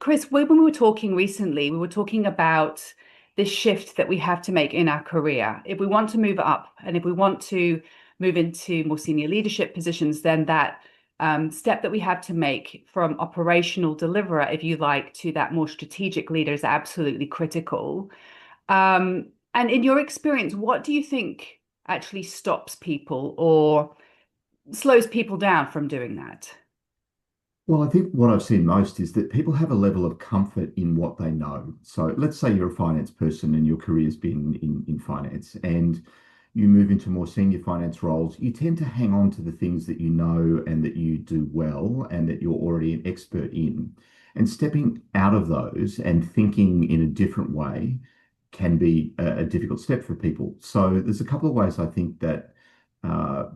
Chris, when we were talking recently, we were talking about this shift that we have to make in our career. If we want to move up and if we want to move into more senior leadership positions, then that step that we have to make from operational deliverer, if you like, to that more strategic leader is absolutely critical. And in your experience, what do you think actually stops people or slows people down from doing that? Well, I think what I've seen most is that people have a level of comfort in what they know. So let's say you're a finance person and your career's been in finance and you move into more senior finance roles, you tend to hang on to the things that you know and that you do well and that you're already an expert in. And stepping out of those and thinking in a different way can be a difficult step for people. So there's a couple of ways I think that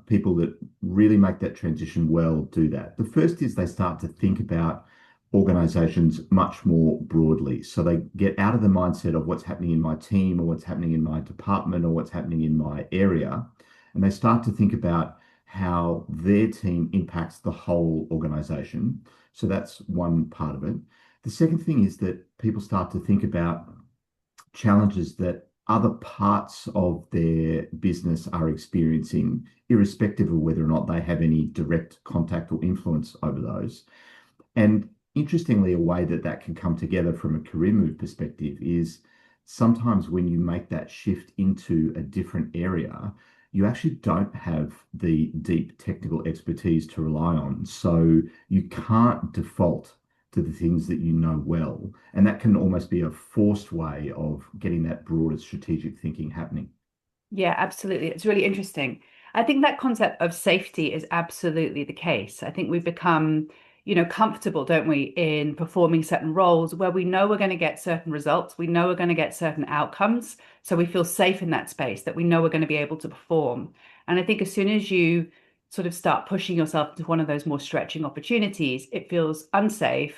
people that really make that transition well do that. The first is they start to think about organizations much more broadly. So they get out of the mindset of what's happening in my team or what's happening in my department or what's happening in my area. And they start to think about how their team impacts the whole organization. So that's one part of it. The second thing is that people start to think about challenges that other parts of their business are experiencing, irrespective of whether or not they have any direct contact or influence over those. And interestingly, a way that that can come together from a career move perspective is sometimes when you make that shift into a different area, you actually don't have the deep technical expertise to rely on. So you can't default to the things that you know well. And that can almost be a forced way of getting that broader strategic thinking happening. Yeah, absolutely. It's really interesting. I think that concept of safety is absolutely the case. I think we've become, comfortable, don't we, in performing certain roles where we know we're going to get certain results, we know we're going to get certain outcomes. So we feel safe in that space that we know we're going to be able to perform. And I think as soon as you sort of start pushing yourself into one of those more stretching opportunities, it feels unsafe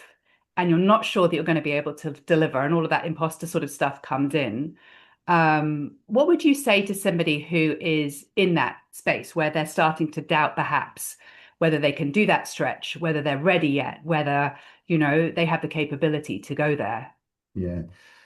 and you're not sure that you're going to be able to deliver, and all of that imposter sort of stuff comes in. What would you say to somebody who is in that space where they're starting to doubt perhaps whether they can do that stretch, whether they're ready yet, whether, they have the capability to go there? Yeah.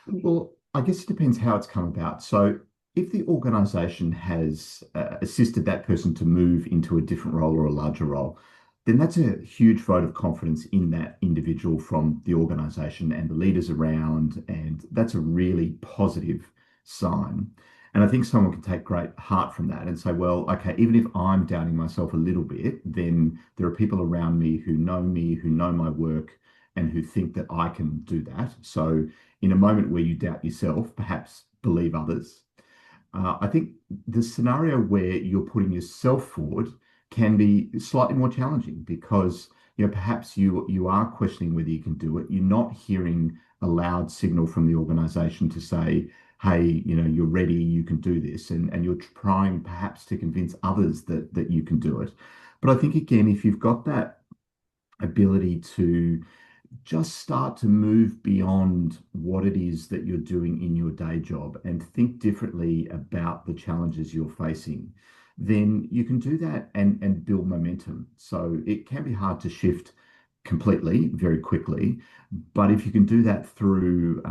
Well, I guess it depends how it's come about. So, if the organization has assisted that person to move into a different role or a larger role, then that's a huge vote of confidence in that individual from the organization and the leaders around. And that's a really positive sign. And I think someone can take great heart from that and say, well, okay, even if I'm doubting myself a little bit, then there are people around me, who know my work, and who think that I can do that. So, in a moment where you doubt yourself, perhaps believe others. I think the scenario where you're putting yourself forward can be slightly more challenging because perhaps you are questioning whether you can do it. You're not hearing a loud signal from the organization to say, hey, you're ready, you can do this, and you're trying perhaps to convince others that you can do it. But I think again, if you've got that ability to just start to move beyond what it is that you're doing in your day job and think differently about the challenges you're facing, then you can do that and build momentum. So it can be hard to shift completely very quickly, but if you can do that through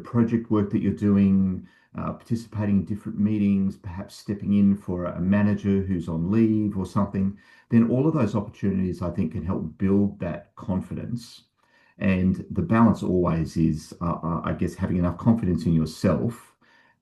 project work that you're doing, participating in different meetings, perhaps stepping in for a manager who's on leave or something, then all of those opportunities I think can help build that confidence. And the balance always is, I guess, having enough confidence in yourself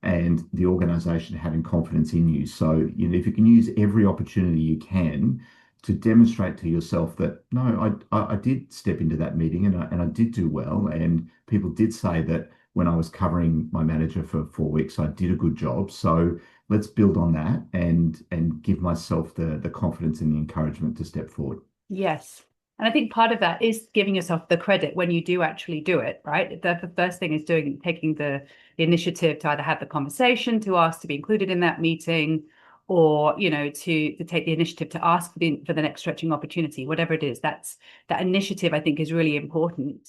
and the organization having confidence in you. So, if you can use every opportunity you can to demonstrate to yourself that, no, I did step into that meeting and I did do well. And people did say that when I was covering my manager for 4 weeks, I did a good job. So let's build on that and give myself the confidence and the encouragement to step forward. Yes. And I think part of that is giving yourself the credit when you do actually do it, right? The first thing is taking the initiative to either have the conversation, to ask to be included in that meeting, or, to take the initiative to ask for the next stretching opportunity, whatever it is. That initiative, I think, is really important.